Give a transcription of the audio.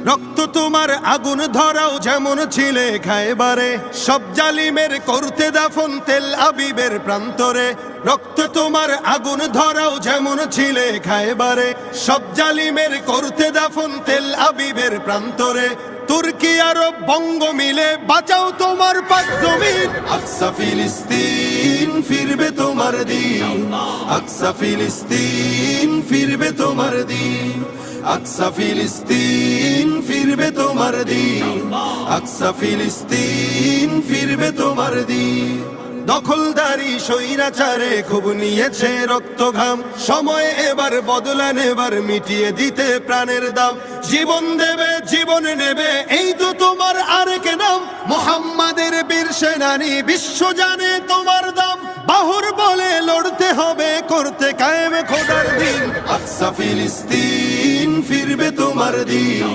রক্ত তোমার আগুন ধরাও যেমন ছিলে খায়বারে, সব জালিমের করতে দাফন তেল আবিবের প্রান্তরে। রক্ত তোমার আগুন ধরাও যেমন ছিলে খায়বারে, সব জালিমের করতে দাফন তেল আবিবের প্রান্তরে। তুর্কি আরব বঙ্গ মিলে বাঁচাও তোমার পাক জমিন। আকসা ফিলিস্তিন ফিরবে তোমার দিন, আকসা ফিলিস্তিন ফিরবে তোমার দিন, আকসা ফিলিস্তিন ফিরবে তোমার দিন, আকসা ফিলিস্তিন ফিরবে তোমার দিন। দখলদারি স্বৈরাচারে খুব নিয়েছে রক্ত ঘাম, সময় এবার বদলা নেবার মিটিয়ে দিতে প্রাণের দাম। জীবন দেবে জীবন নেবে এই তো তোমার আরেক নাম, মুহাম্মাদের বীর সেনানী বিশ্ব জানে তোমার দাম। বাহুর বলে লড়তে হবে করতে কায়েম খোদার দিন, আকসা ফিলিস্তিন ফিরবে তোমার দিন।